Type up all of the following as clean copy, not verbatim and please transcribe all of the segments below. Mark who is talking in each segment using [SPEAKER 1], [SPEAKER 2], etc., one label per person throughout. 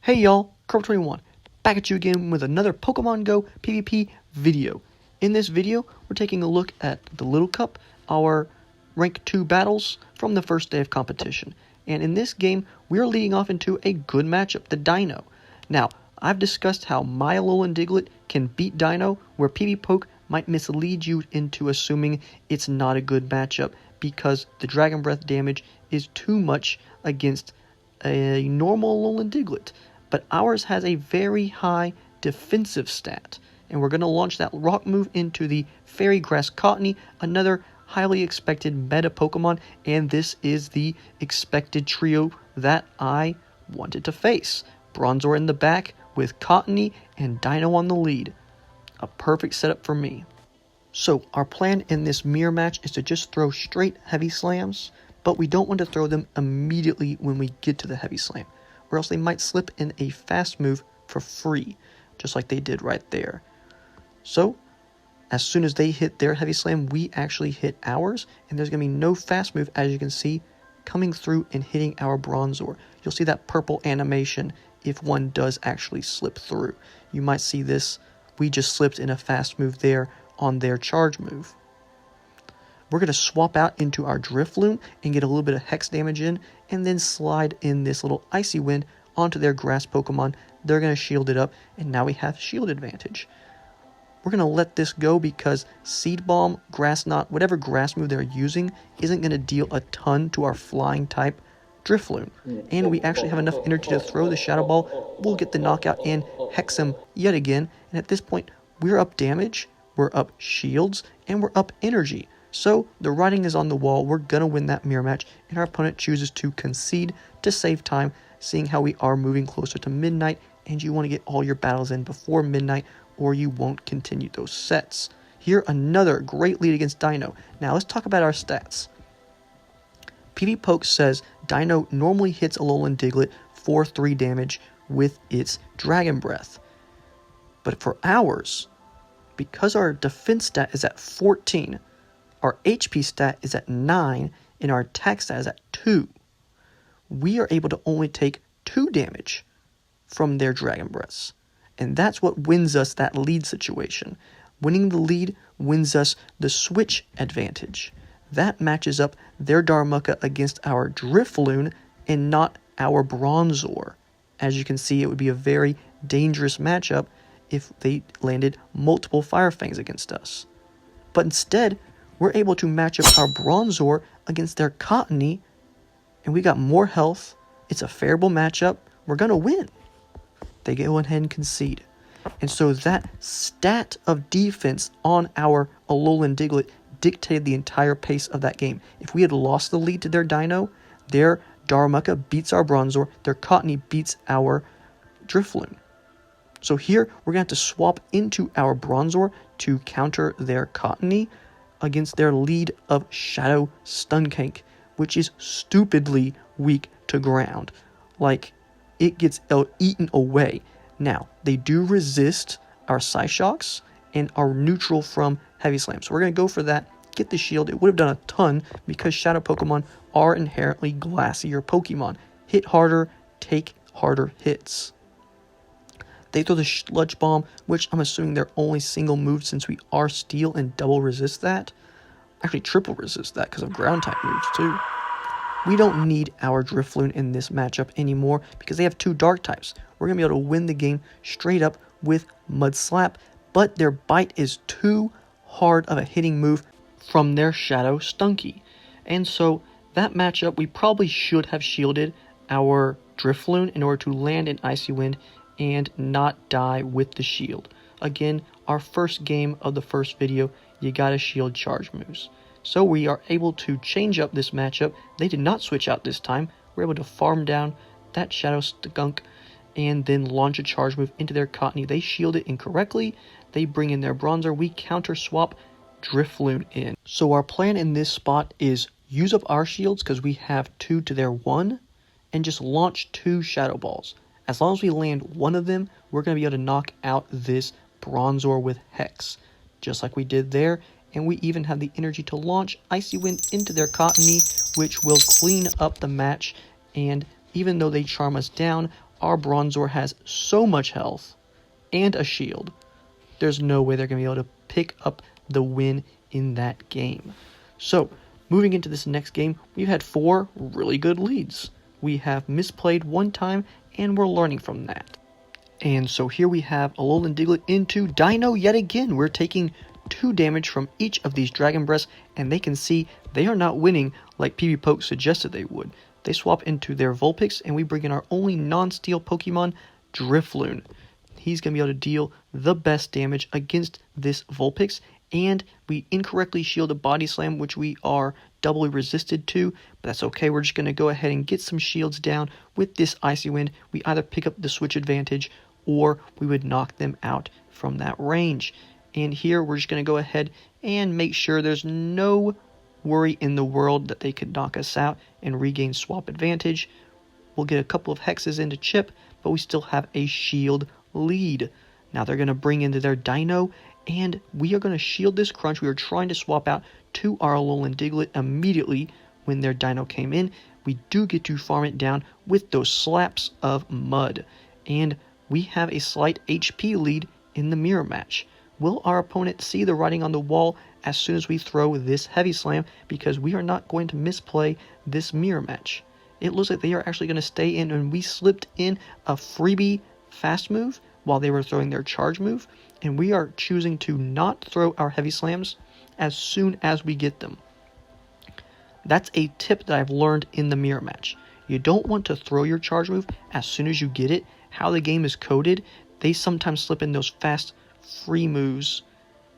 [SPEAKER 1] Hey y'all, Cup21, back at you again with another Pokemon Go PvP video. In this video, we're taking a look at the Little Cup, our Rank 2 battles from the first day of competition. And in this game, we are leading off into a good matchup, the Deino. Now, I've discussed how my Alolan Diglett can beat Deino, where PvPoke might mislead you into assuming it's not a good matchup because the Dragon Breath damage is too much against a normal Alolan Diglett. But ours has a very high defensive stat, and we're going to launch that rock move into the Fairy Grass Cottonee, another highly expected meta Pokemon, and this is the expected trio that I wanted to face. Bronzor in the back with Cottonee and Deino on the lead. A perfect setup for me. So our plan in this mirror match is to just throw straight heavy slams, but we don't want to throw them immediately when we get to the heavy slam, or else they might slip in a fast move for free, just like they did right there. So, as soon as they hit their heavy slam, we actually hit ours, and there's going to be no fast move, as you can see, coming through and hitting our Bronzor. You'll see that purple animation if one does actually slip through. You might see this, we just slipped in a fast move there on their charge move. We're going to swap out into our Drifloon and get a little bit of Hex damage in, and then slide in this little Icy Wind onto their Grass Pokemon. They're going to shield it up, and now we have shield advantage. We're going to let this go because Seed Bomb, Grass Knot, whatever grass move they're using isn't going to deal a ton to our flying type Drifloon. And we actually have enough energy to throw the Shadow Ball. We'll get the knockout and Hex him yet again, and at this point, we're up damage, we're up shields, and we're up energy. So, the writing is on the wall, we're going to win that mirror match, and our opponent chooses to concede to save time, seeing how we are moving closer to midnight, and you want to get all your battles in before midnight, or you won't continue those sets. Here, another great lead against Deino. Now, let's talk about our stats. PvPoke says Deino normally hits Alolan Diglett for 3 damage with its Dragon Breath. But for ours, because our defense stat is at 14, our HP stat is at 9, and our attack stat is at 2. We are able to only take 2 damage from their Dragon Breaths. And that's what wins us that lead situation. Winning the lead wins us the switch advantage. That matches up their Darumaka against our Drifloon and not our Bronzor. As you can see, it would be a very dangerous matchup if they landed multiple Fire Fangs against us. But instead, we're able to match up our Bronzor against their Cottonee, and we got more health. It's a favorable matchup. We're going to win. They go ahead and concede. And so that stat of defense on our Alolan Diglett dictated the entire pace of that game. If we had lost the lead to their Deino, their Darumaka beats our Bronzor, their Cottonee beats our Drifloon. So here, we're going to have to swap into our Bronzor to counter their Cottonee against their lead of Shadow Stunkank, which is stupidly weak to ground. Like, it gets eaten away. Now, they do resist our Psyshocks and are neutral from Heavy Slam. So we're going to go for that, get the shield. It would have done a ton because Shadow Pokemon are inherently glassier Pokemon. Hit harder, take harder hits. They throw the Sludge Bomb, which I'm assuming they're only single move since we are Steel and double resist that. Actually, triple resist that because of ground type moves too. We don't need our Drifloon in this matchup anymore because they have 2 dark types. We're going to be able to win the game straight up with Mud Slap, but their Bite is too hard of a hitting move from their Shadow Stunky. And so that matchup, we probably should have shielded our Drifloon in order to land an Icy Wind and not die with the shield. Again, our first game of the first video, you gotta shield charge moves. So we are able to change up this matchup. They did not switch out this time. We're able to farm down that Shadow Skunk and then launch a charge move into their Cottonee. They shield it incorrectly. They bring in their Bronzor. We counter swap Drifloon in. So our plan in this spot is use up our shields because we have 2 to their 1 and just launch 2 Shadow Balls. As long as we land one of them, we're going to be able to knock out this Bronzor with Hex, just like we did there. And we even have the energy to launch Icy Wind into their Cottonee, which will clean up the match. And even though they charm us down, our Bronzor has so much health and a shield. There's no way they're going to be able to pick up the win in that game. So, moving into this next game, we've had 4 really good leads. We have misplayed 1 time, and we're learning from that. And so here we have Alolan Diglett into Deino yet again. We're taking 2 damage from each of these Dragon Breaths, and they can see they are not winning like PB Poke suggested they would. They swap into their Vulpix, and we bring in our only non-steel Pokemon, Drifloon. He's going to be able to deal the best damage against this Vulpix, and we incorrectly shield a Body Slam, which we are doubly resisted to, but that's okay. We're just going to go ahead and get some shields down with this Icy Wind. We either pick up the switch advantage, or we would knock them out from that range. And here we're just going to go ahead and make sure there's no worry in the world that they could knock us out and regain swap advantage. We'll get a couple of hexes into Chip, but we still have a shield lead. Now they're going to bring into their Deino, and we are going to shield this Crunch. We are trying to swap out to our Alolan Diglett immediately when their Deino came in. We do get to farm it down with those slaps of mud, and we have a slight HP lead in the mirror match. Will our opponent see the writing on the wall as soon as we throw this Heavy Slam, because we are not going to misplay this mirror match? It looks like they are actually going to stay in, and we slipped in a freebie fast move while they were throwing their charge move, and we are choosing to not throw our Heavy Slams as soon as we get them. That's a tip that I've learned in the mirror match. You don't want to throw your charge move as soon as you get it. How the game is coded, they sometimes slip in those fast free moves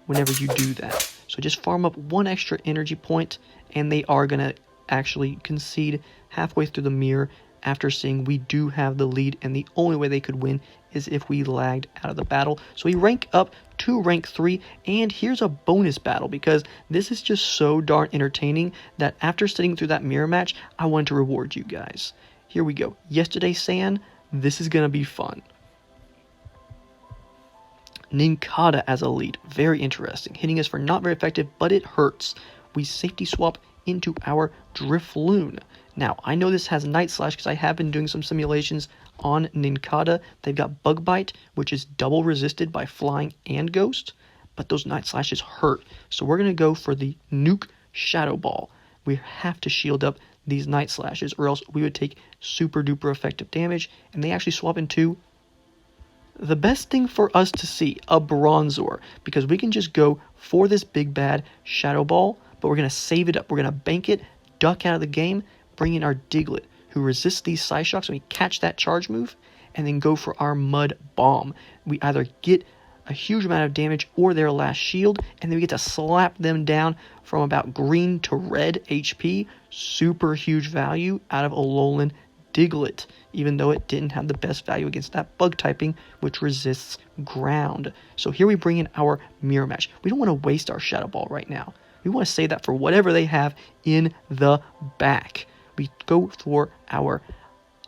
[SPEAKER 1] whenever you do that. So just farm up 1 extra energy point, and they are going to actually concede halfway through the mirror after seeing we do have the lead, and the only way they could win is if we lagged out of the battle. So we rank up to rank 3, and here's a bonus battle, because this is just so darn entertaining that after sitting through that mirror match, I wanted to reward you guys. Here we go. Yesterday, San, this is going to be fun. Nincada as a lead. Very interesting. Hitting us for not very effective, but it hurts. We safety swap into our Drifloon. Now, I know this has Night Slash because I have been doing some simulations on Nincada. They've got Bug Bite, which is double resisted by Flying and Ghost, but those Night Slashes hurt. So we're going to go for the Nuke Shadow Ball. We have to shield up these Night Slashes, or else we would take super duper effective damage, and they actually swap into the best thing for us to see, a Bronzor, because we can just go for this big bad Shadow Ball, but we're going to save it up. We're going to bank it, duck out of the game, bring in our Diglett, who resists these Psyshocks, and we catch that charge move, and then go for our Mud Bomb. We either get a huge amount of damage or their last shield, and then we get to slap them down from about green to red HP. Super huge value out of Alolan Diglett, even though it didn't have the best value against that bug typing, which resists ground. So here we bring in our mirror match. We don't want to waste our Shadow Ball right now. We want to save that for whatever they have in the back. We go for our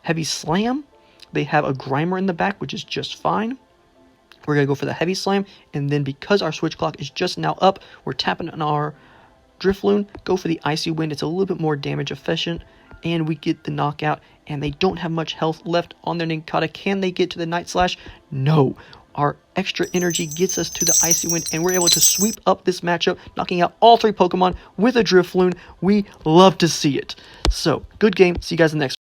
[SPEAKER 1] Heavy Slam. They have a Grimer in the back, which is just fine. We're going to go for the Heavy Slam, and then because our switch clock is just now up, we're tapping on our Drifloon, go for the Icy Wind. It's a little bit more damage efficient, and we get the knockout, and they don't have much health left on their Nincada. Can they get to the Night Slash? No. Our extra energy gets us to the Icy Wind, and we're able to sweep up this matchup, knocking out all 3 Pokemon with a Drifloon. We love to see it. So, good game. See you guys in the next one.